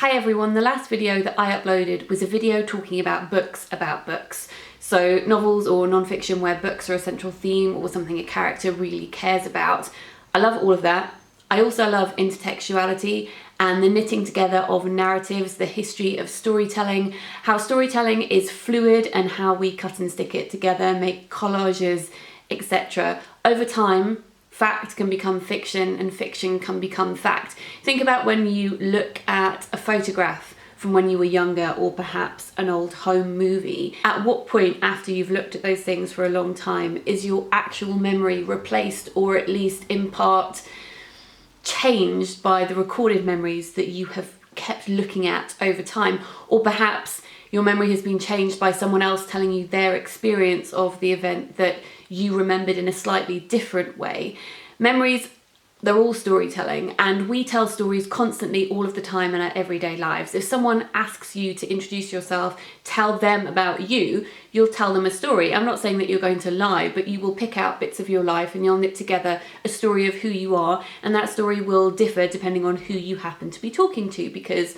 Hi everyone, the last video that I uploaded was a video talking about books. So novels or non-fiction where books are a central theme or something a character really cares about. I love all of that. I also love intertextuality and the knitting together of narratives, the history of storytelling, how storytelling is fluid and how we cut and stick it together, make collages, etc. Over time, fact can become fiction and fiction can become fact. Think about when you look at a photograph from when you were younger or perhaps an old home movie. At what point after you've looked at those things for a long time is your actual memory replaced or at least in part changed by the recorded memories that you have kept looking at over time? Or perhaps your memory has been changed by someone else telling you their experience of the event that you remembered in a slightly different way. Memories, they're all storytelling, and we tell stories constantly all of the time in our everyday lives. If someone asks you to introduce yourself, tell them about you, you'll tell them a story. I'm not saying that you're going to lie, but you will pick out bits of your life and you'll knit together a story of who you are, and that story will differ depending on who you happen to be talking to, because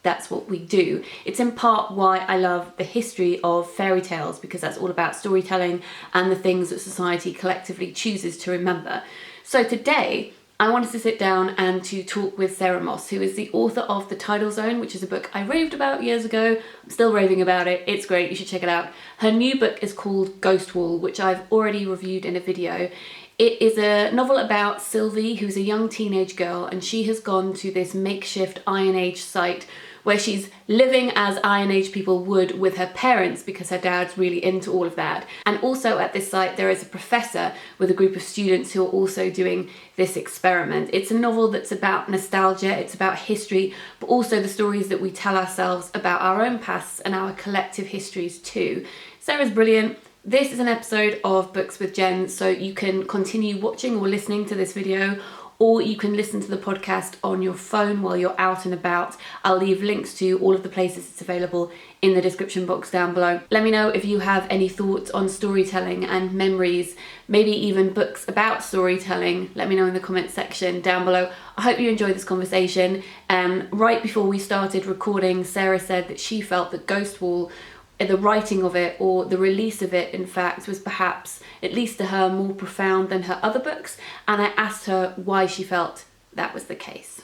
that's what we do. It's in part why I love the history of fairy tales, because that's all about storytelling and the things that society collectively chooses to remember. So today, I wanted to sit down and to talk with Sarah Moss, who is the author of The Tidal Zone, which is a book I raved about years ago. I'm still raving about it. It's great. You should check it out. Her new book is called Ghost Wall, which I've already reviewed in a video. It is a novel about Sylvie, who's a young teenage girl, and she has gone to this makeshift Iron Age site where she's living as Iron Age people would with her parents because her dad's really into all of that. And also at this site there is a professor with a group of students who are also doing this experiment. It's a novel that's about nostalgia, it's about history, but also the stories that we tell ourselves about our own pasts and our collective histories too. Sarah's brilliant. This is an episode of Books with Jen, so you can continue watching or listening to this video, or you can listen to the podcast on your phone while you're out and about. I'll leave links to all of the places it's available in the description box down below. Let me know if you have any thoughts on storytelling and memories, maybe even books about storytelling. Let me know in the comments section down below. I hope you enjoyed this conversation. Right before we started recording, Sarah said that she felt that Ghost Wall, the writing of it, or the release of it in fact, was perhaps, at least to her, more profound than her other books, and I asked her why she felt that was the case.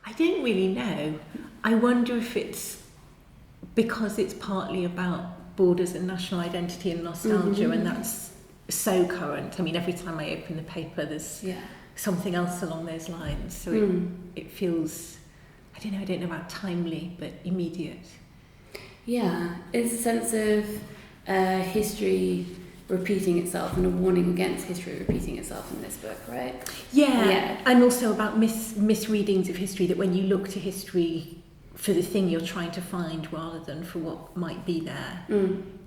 I don't really know. I wonder if it's because it's partly about borders and national identity and nostalgia, and that's so current. I mean, every time I open the paper there's something else along those lines, so it feels, I don't know about timely, but immediate. Yeah, it's a sense of history repeating itself and a warning against history repeating itself in this book, right? Yeah. And also about misreadings of history, that when you look to history for the thing you're trying to find rather than for what might be there,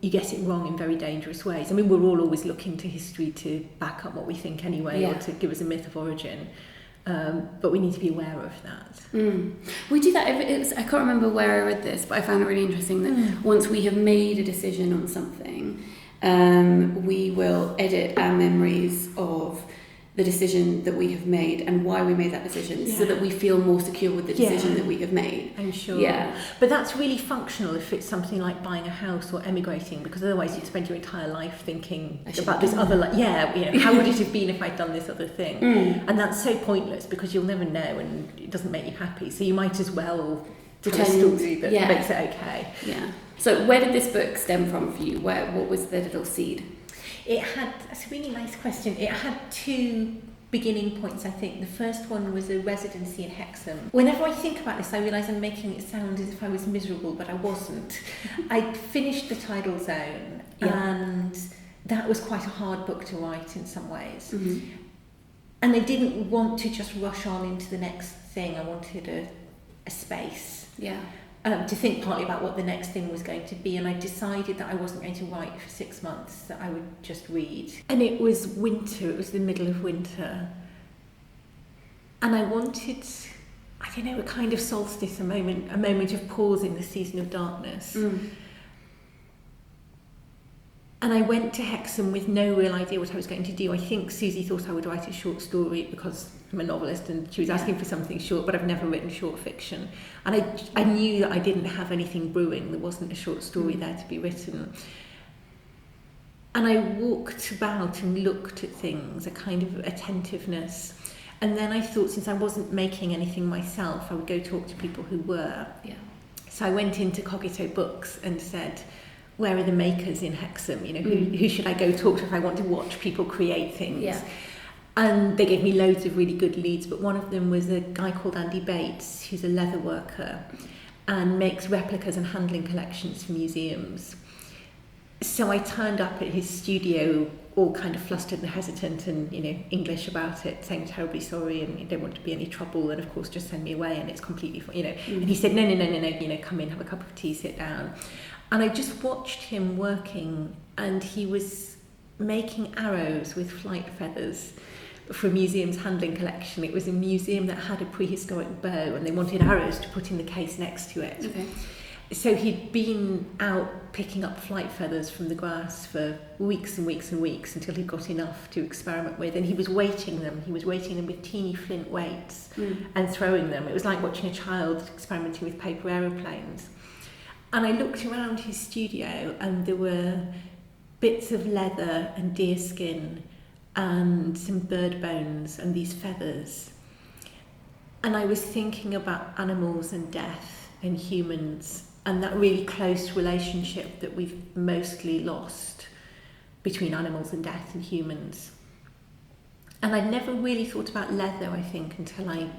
you get it wrong in very dangerous ways. I mean, we're all always looking to history to back up what we think anyway, or to give us a myth of origin. But we need to be aware of that. We do that. I can't remember where I read this, but I found it really interesting that once we have made a decision on something, we will edit our memories of the decision that we have made and why we made that decision, so that we feel more secure with the decision that we have made. I'm sure. Yeah. But that's really functional if it's something like buying a house or emigrating, because otherwise you'd spend your entire life thinking about this other, how would it have been if I'd done this other thing? And that's so pointless because you'll never know and it doesn't make you happy. So you might as well tell a story that makes it okay. Yeah. So where did this book stem from for you? What was the little seed? That's a really nice question. It had two beginning points, I think. The first one was a residency in Hexham. Whenever I think about this, I realise I'm making it sound as if I was miserable, but I wasn't. I'd finished The Tidal Zone, and that was quite a hard book to write in some ways. And I didn't want to just rush on into the next thing. I wanted a space. To think partly about what the next thing was going to be, and I decided that I wasn't going to write for 6 months, that I would just read. And it was winter, it was the middle of winter, and I wanted, a kind of solstice, a moment of pause in the season of darkness. And I went to Hexham with no real idea what I was going to do. I think Susie thought I would write a short story because I'm a novelist and she was asking for something short, but I've never written short fiction. And I knew that I didn't have anything brewing. There wasn't a short story there to be written. And I walked about and looked at things, a kind of attentiveness. And then I thought, since I wasn't making anything myself, I would go talk to people who were. Yeah. So I went into Cogito Books and said, where are the makers in Hexham? You know, who should I go talk to if I want to watch people create things? Yeah. And they gave me loads of really good leads, but one of them was a guy called Andy Bates, who's a leather worker and makes replicas and handling collections for museums. So I turned up at his studio all kind of flustered and hesitant and, you know, English about it, saying terribly sorry and you don't want to be any trouble and of course just send me away and it's completely fine, you know. And he said, no, you know, come in, have a cup of tea, sit down. And I just watched him working and he was making arrows with flight feathers for a museum's handling collection. It was a museum that had a prehistoric bow and they wanted arrows to put in the case next to it. Okay. So he'd been out picking up flight feathers from the grass for weeks and weeks and weeks until he got enough to experiment with, and he was weighting them. He was weighting them with teeny flint weights and throwing them. It was like watching a child experimenting with paper aeroplanes. And I looked around his studio and there were bits of leather and deer skin and some bird bones and these feathers. And I was thinking about animals and death and humans and that really close relationship that we've mostly lost between animals and death and humans. And I'd never really thought about leather, I think, until I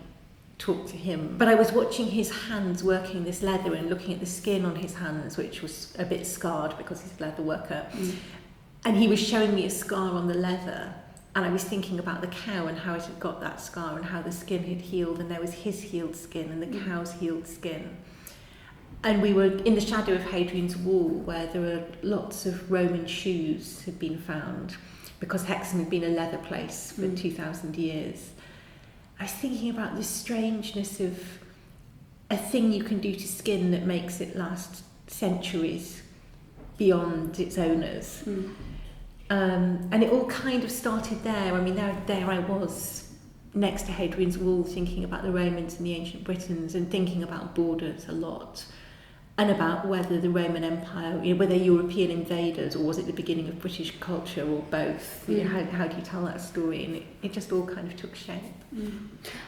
talked to him. But I was watching his hands working this leather and looking at the skin on his hands, which was a bit scarred because he's a leather worker. And he was showing me a scar on the leather. And I was thinking about the cow and how it had got that scar and how the skin had healed, and there was his healed skin and the cow's healed skin. And we were in the shadow of Hadrian's wall where there were lots of Roman shoes had been found because Hexham had been a leather place for 2,000 years. I was thinking about the strangeness of a thing you can do to skin that makes it last centuries beyond its owners. And it all kind of started there. I mean, there I was next to Hadrian's wall thinking about the Romans and the ancient Britons and thinking about borders a lot and about whether the Roman Empire, you know, were they European invaders or was it the beginning of British culture or both? You know, how do you tell that story? And it just all kind of took shape.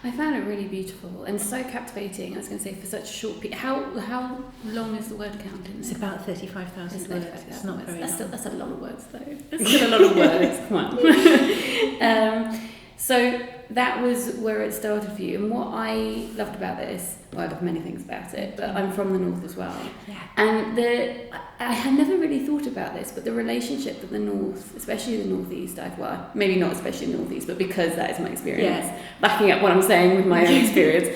I found it really beautiful and so captivating. I was going to say, for such a short period. How long is the word count in there? It's about 35,000 words. It's not very long. That's a lot of words, though. That's still a lot of words. Come on. So that was where it started for you. And what I loved about this, well, I love many things about it, but I'm from the north as well. Yeah. And I had never really thought about this, but the relationship that the north, especially the northeast, maybe not especially the northeast, but because that is my experience, backing up what I'm saying with my own experience,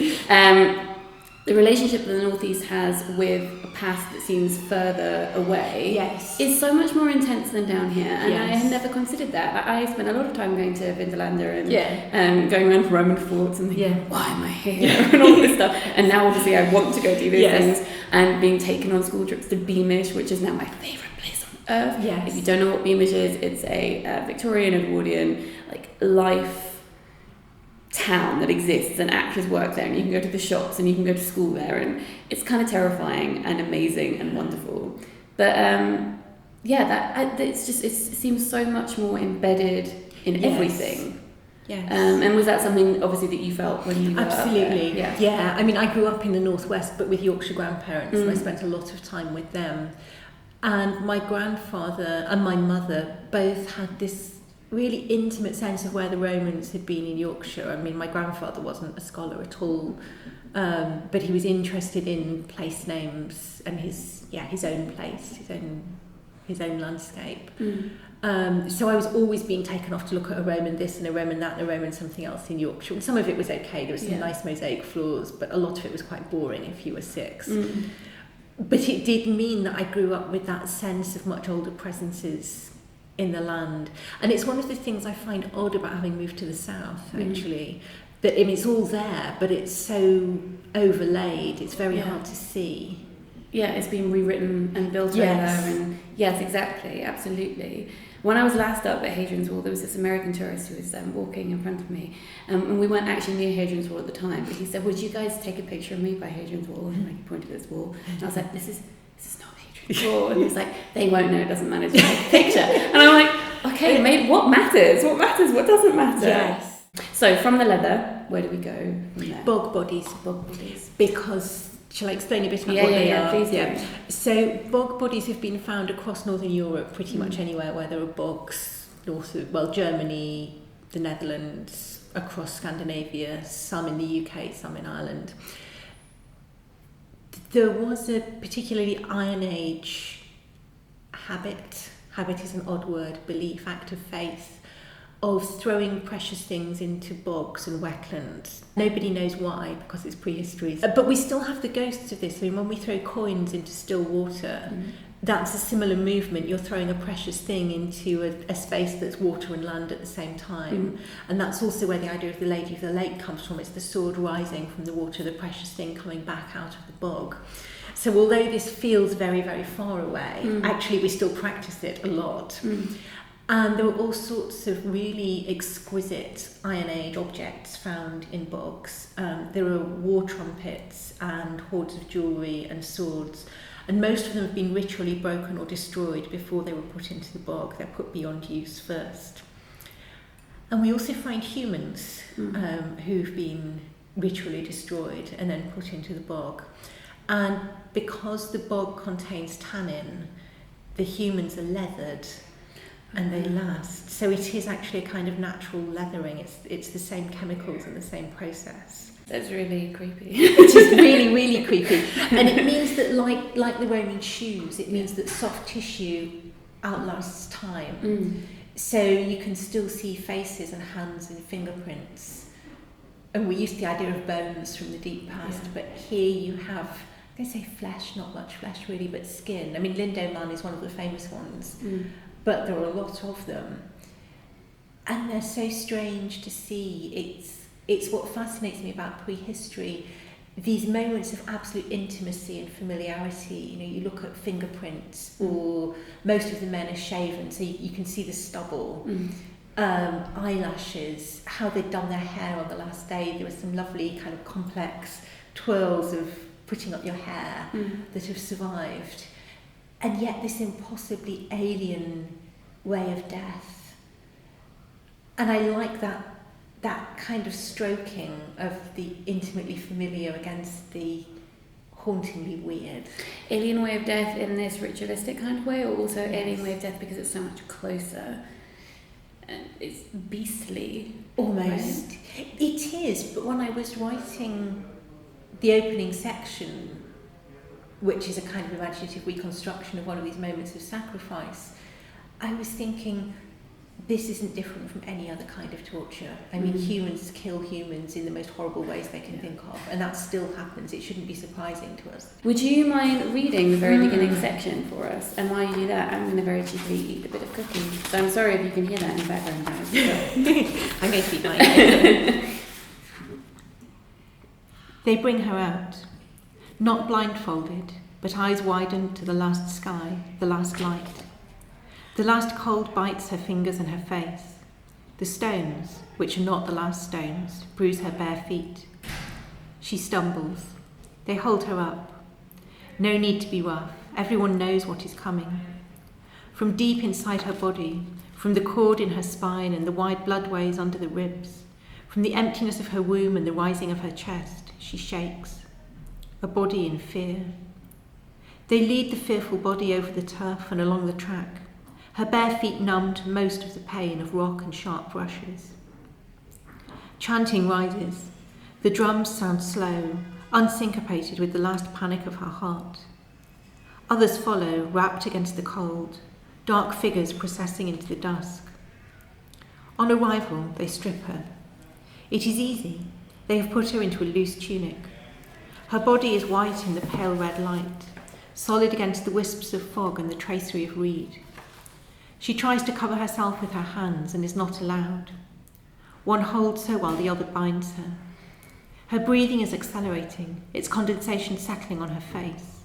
the relationship that the northeast has with a past that seems further away is so much more intense than down here, and I had never considered that. I spent a lot of time going to Vindelander and going around Roman forts and thinking, why am I here, and all this stuff. And now obviously I want to go do these things, and being taken on school trips to Beamish, which is now my favourite place on earth. If you don't know what Beamish is, it's a Victorian Edwardian life town that exists, and actors work there, and you can go to the shops and you can go to school there, and it's kind of terrifying and amazing and wonderful. But it seems so much more embedded in everything. And was that something obviously that you felt when you were Absolutely. up there? I mean, I grew up in the northwest, but with Yorkshire grandparents, and I spent a lot of time with them. And my grandfather and my mother both had this really intimate sense of where the Romans had been in Yorkshire. I mean, my grandfather wasn't a scholar at all, but he was interested in place names and his own place, his own landscape. So I was always being taken off to look at a Roman this and a Roman that and a Roman something else in Yorkshire. And some of it was okay, there was some nice mosaic floors, but a lot of it was quite boring if you were 6. But it did mean that I grew up with that sense of much older presences in the land. And it's one of the things I find odd about having moved to the south, actually, that it's all there, but it's so overlaid, it's very hard to see. it's been rewritten and built over. And yes, exactly, absolutely. When I was last up at Hadrian's Wall, there was this American tourist who was walking in front of me, and we weren't actually near Hadrian's Wall at the time, but he said, would you guys take a picture of me by Hadrian's Wall? And he pointed at this wall, and I was like, this is not Hadrian's Wall. And he's like, they won't know, it doesn't matter, just take a picture. And I'm like, okay, mate, what matters? What matters? What doesn't matter? Yes. So from the leather, where do we go from there? Bog bodies. Bog bodies. Because, shall I explain a bit about what they are? Please do. So bog bodies have been found across Northern Europe, pretty much anywhere where there are bogs, Germany, the Netherlands, across Scandinavia, some in the UK, some in Ireland. There was a particularly Iron Age habit is an odd word, belief, act of faith, of throwing precious things into bogs and wetlands. Nobody knows why, because it's prehistory. But we still have the ghosts of this. I mean, when we throw coins into still water, that's a similar movement. You're throwing a precious thing into a space that's water and land at the same time. And that's also where the idea of the Lady of the Lake comes from. It's the sword rising from the water, the precious thing coming back out of the bog. So although this feels very, very far away, actually we still practice it a lot. And there were all sorts of really exquisite Iron Age objects found in bogs. There are war trumpets and hoards of jewellery and swords, and most of them have been ritually broken or destroyed before they were put into the bog. They're put beyond use first. And we also find humans who've been ritually destroyed and then put into the bog. And because the bog contains tannin, the humans are leathered and they last. So it is actually a kind of natural leathering. It's the same chemicals and the same process. That's really creepy. It is really, really creepy. And it means that like the Roman shoes, it means that soft tissue outlasts time. So you can still see faces and hands and fingerprints. And we're used to the idea of bones from the deep past, but here you have, they say flesh, not much flesh really, but skin. I mean, Lindoman is one of the famous ones. But there are a lot of them, and they're so strange to see. It's what fascinates me about prehistory, these moments of absolute intimacy and familiarity. You know, you look at fingerprints, or most of the men are shaven, so you can see the stubble. Eyelashes, how they'd done their hair on the last day. There were some lovely kind of complex twirls of putting up your hair that have survived. And yet this impossibly alien way of death. And I like that kind of stroking of the intimately familiar against the hauntingly weird. Alien way of death in this ritualistic kind of way, or also alien way of death because it's so much closer? And it's beastly. Almost. Right? It is, but when I was writing the opening section, which is a kind of imaginative reconstruction of one of these moments of sacrifice, I was thinking, this isn't different from any other kind of torture. I mean, humans kill humans in the most horrible ways they can think of, and that still happens. It shouldn't be surprising to us. Would you mind reading the very beginning section for us? And while you do that, I'm going to very cheaply eat a bit of cooking. So I'm sorry if you can hear that in the background, guys. I'm going to eat mine. They bring her out. Not blindfolded, but eyes widened to the last sky, the last light. The last cold bites her fingers and her face. The stones, which are not the last stones, bruise her bare feet. She stumbles. They hold her up. No need to be rough. Everyone knows what is coming. From deep inside her body, from the cord in her spine and the wide bloodways under the ribs, from the emptiness of her womb and the rising of her chest, she shakes. A body in fear. They lead the fearful body over the turf and along the track, her bare feet numb to most of the pain of rock and sharp brushes. Chanting rises. The drums sound slow, unsyncopated with the last panic of her heart. Others follow, wrapped against the cold, dark figures processing into the dusk. On arrival, they strip her. It is easy. They have put her into a loose tunic. Her body is white in the pale red light, solid against the wisps of fog and the tracery of reed. She tries to cover herself with her hands and is not allowed. One holds her while the other binds her. Her breathing is accelerating, its condensation settling on her face.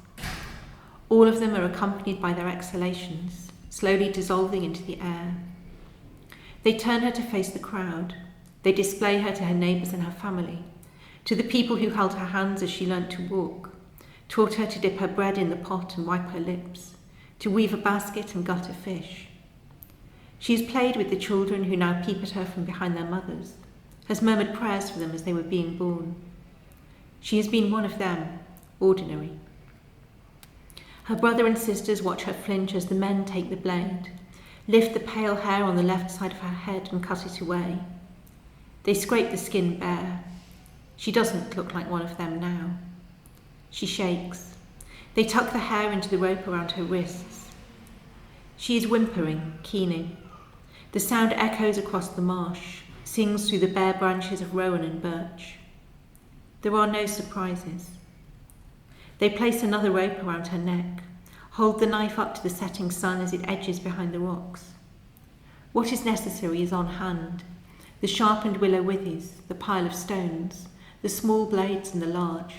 All of them are accompanied by their exhalations, slowly dissolving into the air. They turn her to face the crowd. They display her to her neighbours and her family, to the people who held her hands as she learnt to walk, taught her to dip her bread in the pot and wipe her lips, to weave a basket and gut a fish. She has played with the children who now peep at her from behind their mothers, has murmured prayers for them as they were being born. She has been one of them, ordinary. Her brother and sisters watch her flinch as the men take the blade, lift the pale hair on the left side of her head and cut it away. They scrape the skin bare. She doesn't look like one of them now. She shakes. They tuck the hair into the rope around her wrists. She is whimpering, keening. The sound echoes across the marsh, sings through the bare branches of rowan and birch. There are no surprises. They place another rope around her neck, hold the knife up to the setting sun as it edges behind the rocks. What is necessary is on hand. The sharpened willow withies, the pile of stones, the small blades and the large,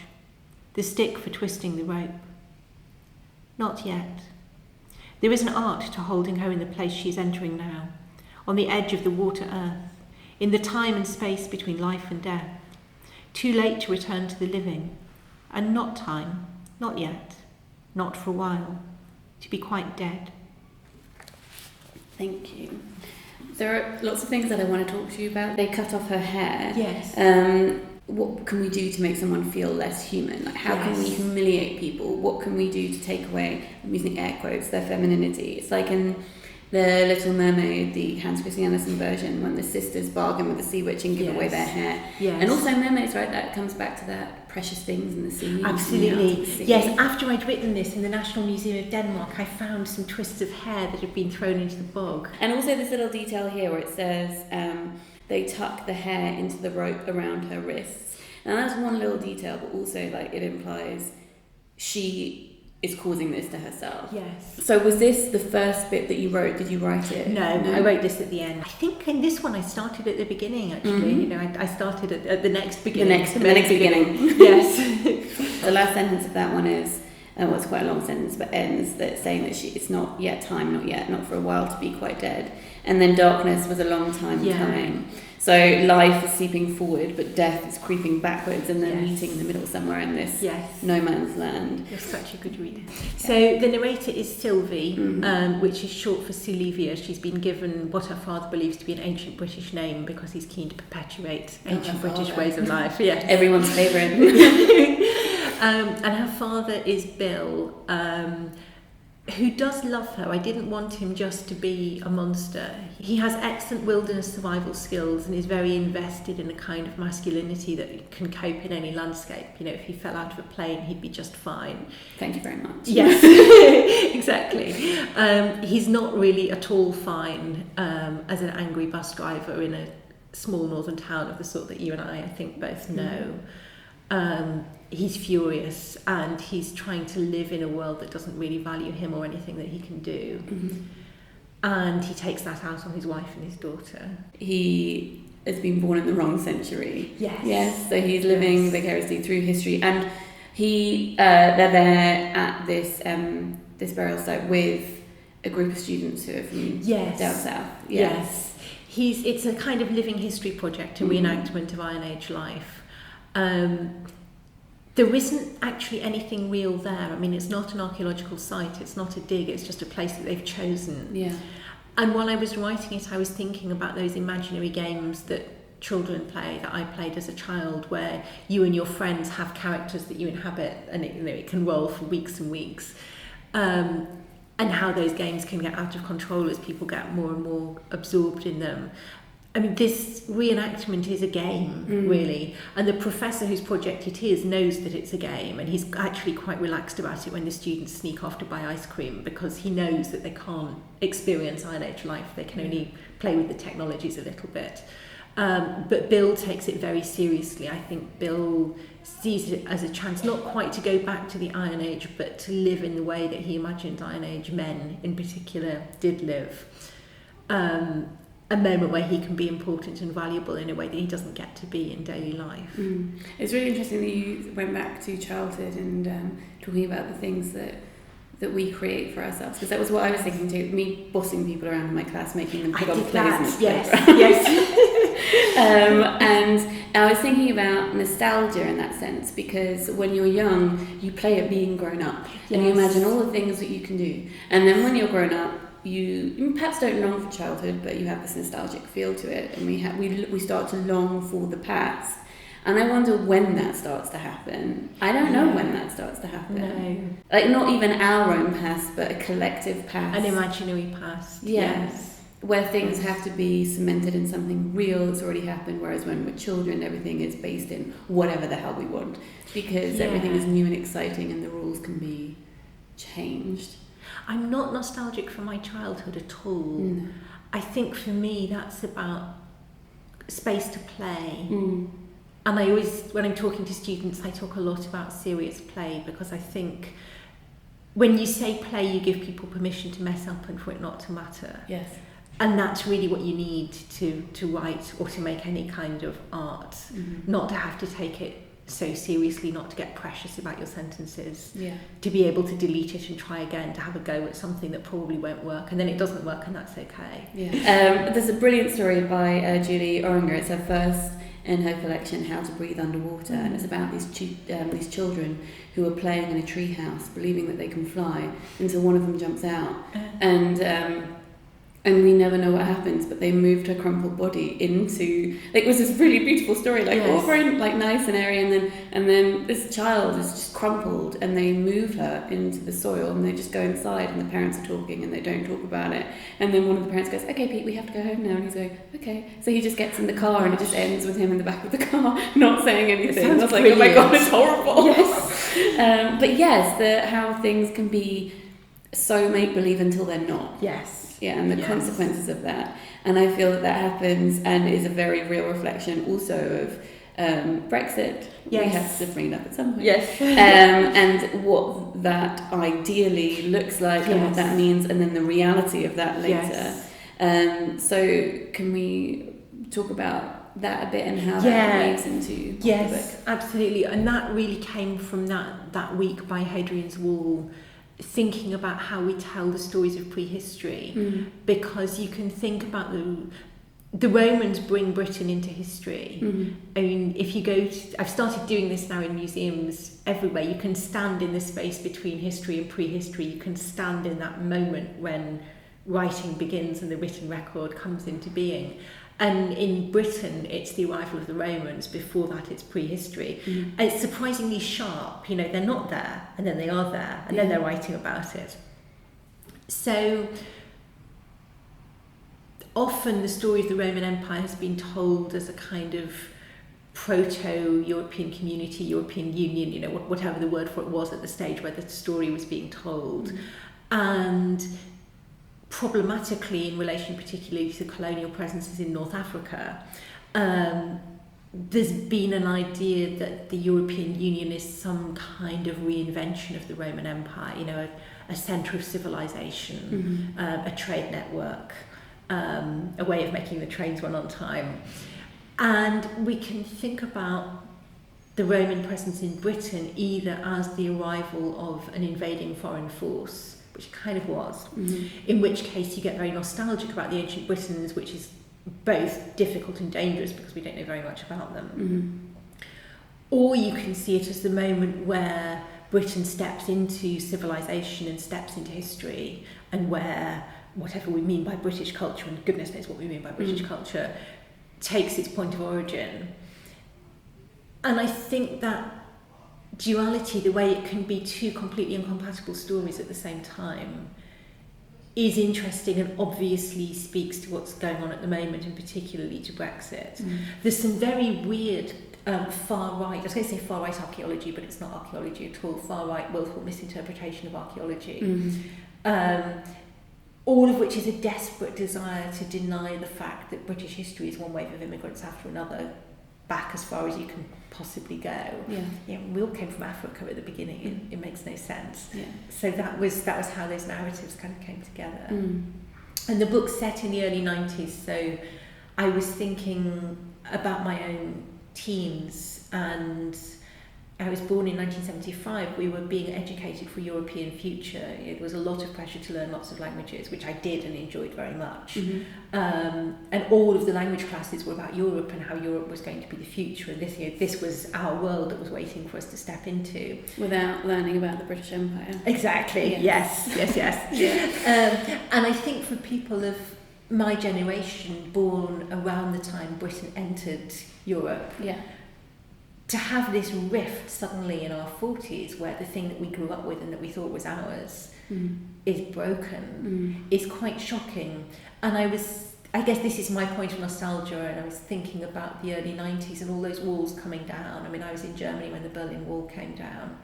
the stick for twisting the rope. Not yet. There is an art to holding her in the place she is entering now, on the edge of the water earth, in the time and space between life and death, too late to return to the living, and not time, not yet, not for a while, to be quite dead. Thank you. There are lots of things that I want to talk to you about. They cut off her hair. Yes. What can we do to make someone feel less human? Like, how can we humiliate people? What can we do to take away, I'm using air quotes, their femininity? It's like in The Little Mermaid, the Hans Christian Andersen version, when the sisters bargain with the sea witch and give away their hair. Yes. And also mermaids, right? That comes back to that precious things in the sea. Absolutely. Yes, after I'd written this in the National Museum of Denmark, I found some twists of hair that had been thrown into the bog. And also this little detail here where it says they tuck the hair into the rope around her wrists. Now that's one little detail, but also like it implies she is causing this to herself. Yes. So was this the first bit that you wrote? Did you write it? No, I wrote this at the end. I think in this one I started at the beginning, actually. Mm-hmm. You know, I started at the next beginning. The next beginning. Yes. The last sentence of that one is, well, it's quite a long sentence, but ends that saying that it's not yet time, not yet, not for a while to be quite dead. And then darkness was a long time coming. So life is seeping forward, but death is creeping backwards, and then meeting in the middle somewhere in this no man's land. You're such a good reader. So the narrator is Sylvie, which is short for Sylvia. She's been given what her father believes to be an ancient British name because he's keen to perpetuate ancient British ways of life. Yes. Everyone's favourite. And her father is Bill, who does love her. I didn't want him just to be a monster. He has excellent wilderness survival skills and is very invested in a kind of masculinity that can cope in any landscape. You know, if he fell out of a plane, he'd be just fine. Thank you very much. Yes, exactly. He's not really at all fine as an angry bus driver in a small northern town of the sort that you and I think both know. He's furious and he's trying to live in a world that doesn't really value him or anything that he can do. Mm-hmm. And he takes that out on his wife and his daughter. He has been born in the wrong century. Yes, so he's living vicariously through history, and they're there at this this burial site with a group of students who are from down south. Yes. It's a kind of living history project, a reenactment of Iron Age life. There isn't actually anything real there. I mean, it's not an archaeological site, it's not a dig, it's just a place that they've chosen. Yeah. And while I was writing it, I was thinking about those imaginary games that children play, that I played as a child, where you and your friends have characters that you inhabit, and it can roll for weeks and weeks. And how those games can get out of control as people get more and more absorbed in them. I mean, this reenactment is a game, really, and the professor whose project it is knows that it's a game, and he's actually quite relaxed about it when the students sneak off to buy ice cream, because he knows that they can't experience Iron Age life, they can only play with the technologies a little bit. But Bill takes it very seriously. I think Bill sees it as a chance not quite to go back to the Iron Age, but to live in the way that he imagined Iron Age men in particular did live. A moment where he can be important and valuable in a way that he doesn't get to be in daily life. It's really interesting that you went back to childhood and talking about the things that that we create for ourselves? Because that was what I was thinking too. Me bossing people around in my class, making them put on plays. And I was thinking about nostalgia in that sense, because when you're young, you play at being grown up, and you imagine all the things that you can do. And then when you're grown up, you perhaps don't long for childhood, but you have this nostalgic feel to it, and we start to long for the past. And I wonder when that starts to happen. I don't know when that starts to happen. No. Like, not even our own past, but a collective past. An imaginary past. Yes. Where things have to be cemented in something real that's already happened, whereas when we're children, everything is based in whatever the hell we want, because everything is new and exciting and the rules can be changed. I'm not nostalgic for my childhood at all. No. I think for me that's about space to play. And I always, when I'm talking to students, I talk a lot about serious play, because I think when you say play, you give people permission to mess up and for it not to matter. Yes. And that's really what you need to write or to make any kind of art. Not to have to take it so seriously, not to get precious about your sentences, to be able to delete it and try again, to have a go at something that probably won't work, and then it doesn't work, and that's okay. There's a brilliant story by Julie Oringer. It's her first in her collection, How to Breathe Underwater, and it's about these children who are playing in a tree house, believing that they can fly, until one of them jumps out, and we never know what happens, but they moved her crumpled body into, like, it was this really beautiful story, like all very like nice and airy, and then this child is just crumpled, and they move her into the soil, and they just go inside, and the parents are talking, and they don't talk about it, and then one of the parents goes, "Okay, Pete, we have to go home now," and he's going, "Okay," so he just gets in the car, and it just ends with him in the back of the car, not saying anything. I was like, oh my god, it's horrible. But yes, how things can be so make-believe until they're not. And the consequences of that. And I feel that happens and is a very real reflection also of Brexit. We have to bring it up at some point. And what that ideally looks like and what that means, and then the reality of that later. So can we talk about that a bit and how that weaves into the book? Absolutely. And that really came from that week by Hadrian's Wall, thinking about how we tell the stories of prehistory, because you can think about the Romans bring Britain into history. I mean, if you go to, I've started doing this now in museums everywhere, you can stand in the space between history and prehistory, you can stand in that moment when writing begins and the written record comes into being. And in Britain, it's the arrival of the Romans. Before that, it's prehistory. And it's surprisingly sharp. You know, they're not there, and then they are there, and then they're writing about it. So often the story of the Roman Empire has been told as a kind of proto-European community, European Union, you know, whatever the word for it was at the stage where the story was being told. And problematically, in relation particularly to colonial presences in North Africa, there's been an idea that the European Union is some kind of reinvention of the Roman Empire, you know, a centre of civilization, a trade network, a way of making the trains run on time. And we can think about the Roman presence in Britain either as the arrival of an invading foreign force, which kind of was, in which case you get very nostalgic about the ancient Britons, which is both difficult and dangerous because we don't know very much about them. Or you can see it as the moment where Britain steps into civilization and steps into history, and where whatever we mean by British culture, and goodness knows what we mean by British culture, takes its point of origin. And I think that duality, the way it can be two completely incompatible stories at the same time, is interesting and obviously speaks to what's going on at the moment, and particularly to Brexit. There's some very weird far-right, I was going to say far-right archaeology, but it's not archaeology at all, far-right willful misinterpretation of archaeology, all of which is a desperate desire to deny the fact that British history is one wave of immigrants after another, back as far as you can possibly go. We all came from Africa at the beginning. It makes no sense. So that was how those narratives kind of came together. And the book's set in the early 90s, so I was thinking about my own teens and I was born in 1975, we were being educated for a European future. There was a lot of pressure to learn lots of languages, which I did and enjoyed very much. And all of the language classes were about Europe and how Europe was going to be the future. And this was our world that was waiting for us to step into. Without learning about the British Empire. Exactly, yes. Yeah. And I think for people of my generation, born around the time Britain entered Europe, to have this rift suddenly in our 40s where the thing that we grew up with and that we thought was ours is broken is quite shocking. And I guess this is my point of nostalgia, and I was thinking about the early 90s and all those walls coming down. I mean, I was in Germany when the Berlin Wall came down.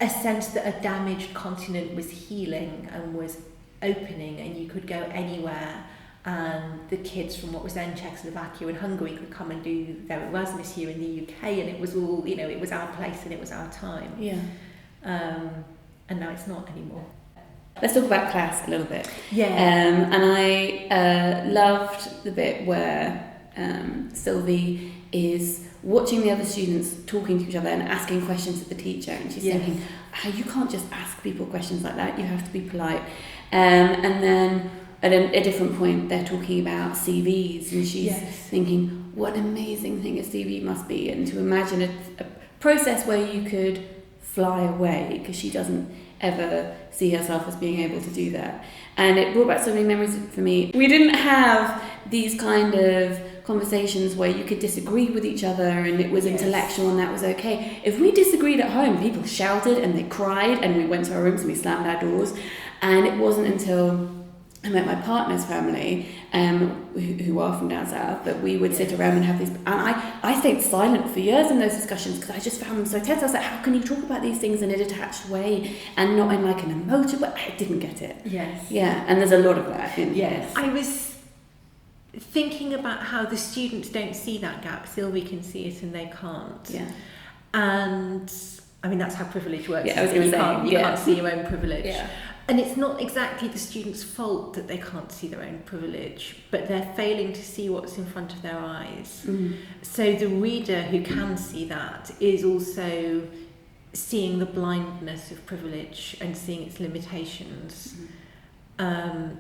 A sense that a damaged continent was healing and was opening, and you could go anywhere, and the kids from what was then Czechoslovakia and Hungary could come and do their Erasmus here in the UK, and it was all, it was our place and it was our time. And now it's not anymore. Let's talk about class a little bit. And I loved the bit where Sylvie is watching the other students talking to each other and asking questions of the teacher, and she's thinking, you can't just ask people questions like that, you have to be polite. And then at a different point they're talking about CVs, and she's thinking what an amazing thing a CV must be, and to imagine a process where you could fly away, because she doesn't ever see herself as being able to do that. And it brought back so many memories for me. We didn't have these kind of conversations where you could disagree with each other and it was intellectual and that was okay. If we disagreed at home, people shouted and they cried, and we went to our rooms and we slammed our doors. And it wasn't until I met my partner's family, who are from down south, that we would sit around and have these. And I stayed silent for years in those discussions because I just found them so tense. I was like, how can you talk about these things in a detached way and not in like an emotive way? I didn't get it. Yeah, and there's a lot of that in this. I was thinking about how the students don't see that gap. Sylvie can see it and they can't. And I mean, that's how privilege works. I was going to say, you can't see your own privilege. And it's not exactly the student's fault that they can't see their own privilege, but they're failing to see what's in front of their eyes. So the reader who can see that is also seeing the blindness of privilege and seeing its limitations. And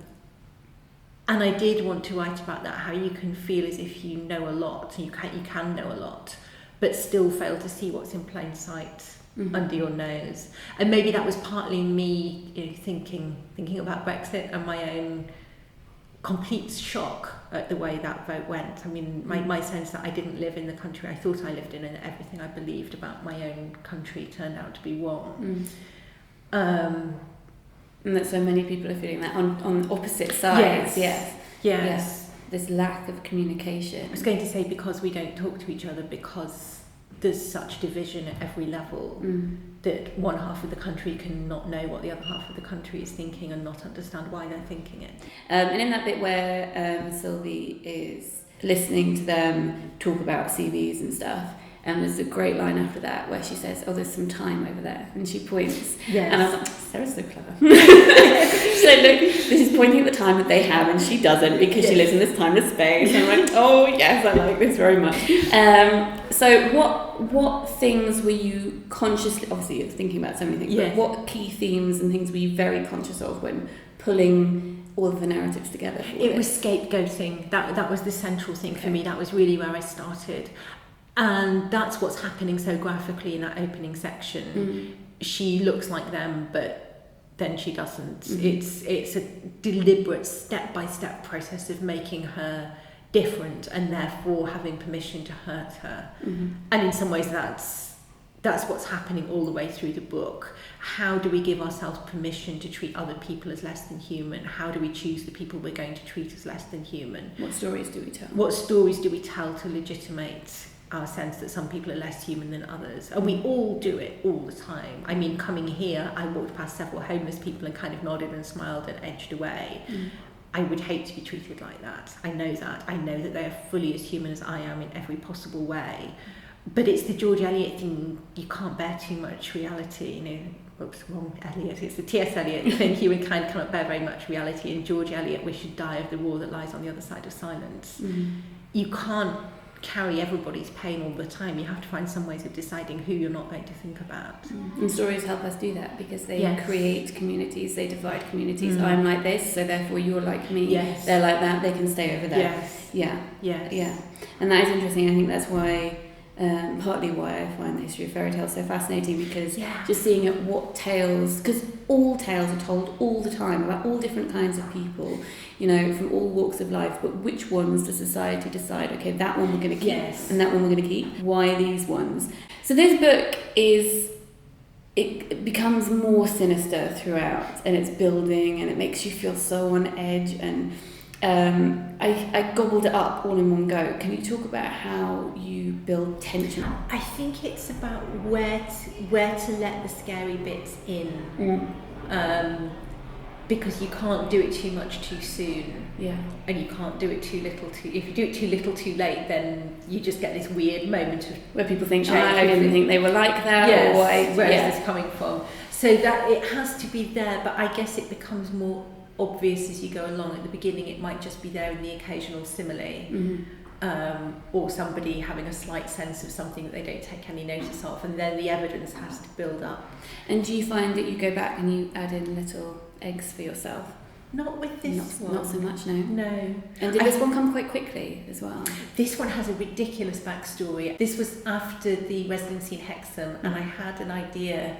I did want to write about that, how you can feel as if you know a lot, and you can know a lot, but still fail to see what's in plain sight. Under your nose. And maybe that was partly me thinking about Brexit and my own complete shock at the way that vote went. I mean, my sense that I didn't live in the country I thought I lived in, and everything I believed about my own country turned out to be wrong. And that so many people are feeling that on opposite sides. Yes. This lack of communication. I was going to say, because we don't talk to each other, because there's such division at every level that one half of the country can not know what the other half of the country is thinking and not understand why they're thinking it. And in that bit where Sylvie is listening to them talk about CVs and stuff, there's a great line after that where she says, there's some time over there, and she points. And I was like, Sarah's so clever. She said, look, this is pointing at the time that they have, and she doesn't, because she lives in this timeless space. And I'm like, oh yes, I like this very much. So what things were you consciously, obviously you're thinking about so many things, but what key themes and things were you very conscious of when pulling all of the narratives together? It was scapegoating. That was the central thing for me. That was really where I started. And that's what's happening so graphically in that opening section. She looks like them, but then she doesn't. It's a deliberate step-by-step process of making her different and therefore having permission to hurt her. And in some ways that's what's happening all the way through the book. How do we give ourselves permission to treat other people as less than human? How do we choose the people we're going to treat as less than human? What stories do we tell? What stories do we tell to legitimate our sense that some people are less human than others? And we all do it all the time. I mean, coming here, I walked past several homeless people and kind of nodded and smiled and edged away. I would hate to be treated like that. I know that. I know that they are fully as human as I am in every possible way. But it's the George Eliot thing, you can't bear too much reality, Oops, wrong Eliot. It's the T.S. Eliot thing, humankind cannot bear very much reality, and George Eliot, we should die of the roar that lies on the other side of silence. You can't carry everybody's pain all the time. You have to find some ways of deciding who you're not going to think about. And stories help us do that because they Yes. create communities, they divide communities. I'm like this, so therefore you're like me. Yes. They're like that, they can stay over there. Yes. Yeah. Yes. Yeah. And that is interesting. I think that's why, partly why I find the history of fairy tales so fascinating, because just seeing at what tales, because all tales are told all the time about all different kinds of people, you know, from all walks of life, but which ones does society decide, okay, that one we're going to keep, and that one we're going to keep? Why these ones? So this book it becomes more sinister throughout, and it's building, and it makes you feel so on edge, and I gobbled it up all in one go. Can you talk about how you build tension? I think it's about where to let the scary bits in. Because you can't do it too much too soon, and you can't do it too little too. If you do it too little too late, then you just get this weird moment of where people think, I didn't think they were like that, yes, or why? Where is this coming from? So that it has to be there, but I guess it becomes more obvious as you go along. At the beginning, it might just be there in the occasional simile. Or somebody having a slight sense of something that they don't take any notice of, and then the evidence has to build up. And do you find that you go back and you add in little eggs for yourself? Not with this one. Not so much, no. No. And did this one come quite quickly as well? This one has a ridiculous backstory. This was after the residency in Hexham, and I had an idea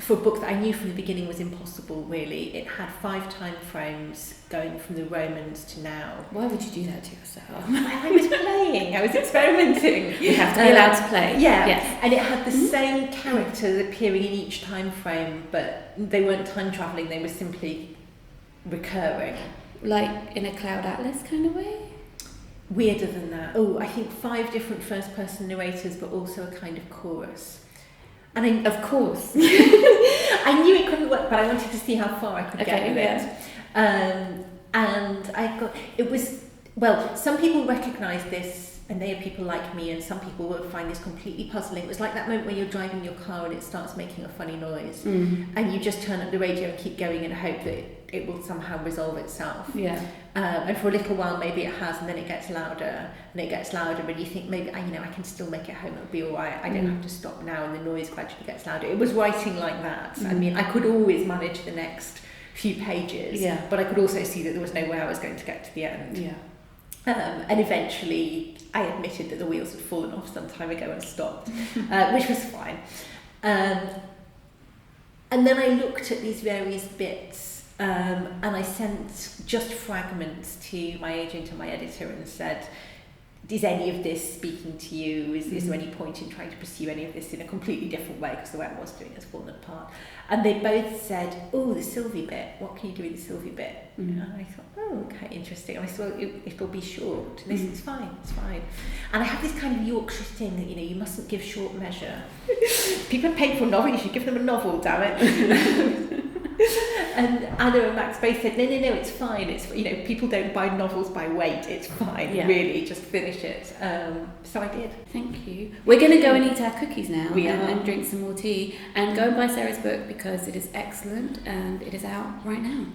for a book that I knew from the beginning was impossible, really. It had 5 time frames going from the Romans to now. Why would you do that to yourself? I was playing, I was experimenting. You have to be allowed to play. Yeah, yes. And it had the same characters appearing in each time frame, but they weren't time travelling, they were simply recurring. Like in a Cloud Atlas kind of way? Weirder than that. Oh, I think 5 different first person narrators, but also a kind of chorus. And of course. I knew it couldn't work, but I wanted to see how far I could get with it. And I got, it was, well, some people recognise this, and they are people like me, and some people will find this completely puzzling. It was like that moment when you're driving your car and it starts making a funny noise, and you just turn up the radio and keep going and hope that it will somehow resolve itself. Yeah. And for a little while maybe it has, and then it gets louder and it gets louder, and you think maybe I can still make it home, it'll be all right, I don't have to stop now, and the noise gradually gets louder. It was writing like that. I mean, I could always manage the next few pages, but I could also see that there was no way I was going to get to the end. And eventually I admitted that the wheels had fallen off some time ago and stopped, which was fine. And then I looked at these various bits, and I sent just fragments to my agent and my editor and said, is any of this speaking to you? Is there any point in trying to pursue any of this in a completely different way, because the way I was doing it has fallen apart? And they both said, oh, the Sylvie bit, what can you do with the Sylvie bit? And I thought, oh, okay, interesting. And I thought, it'll be short. And they said, it's fine. And I have this kind of Yorkshire thing that, you mustn't give short measure. People are paying for a novel, you should give them a novel, damn it. And Anna and Max both said, no, it's fine. It's, people don't buy novels by weight. It's fine, really, just finish it. So I did. Thank you. We're going to go and eat our cookies now and drink some more tea, and go and buy Sarah's book because it is excellent and it is out right now.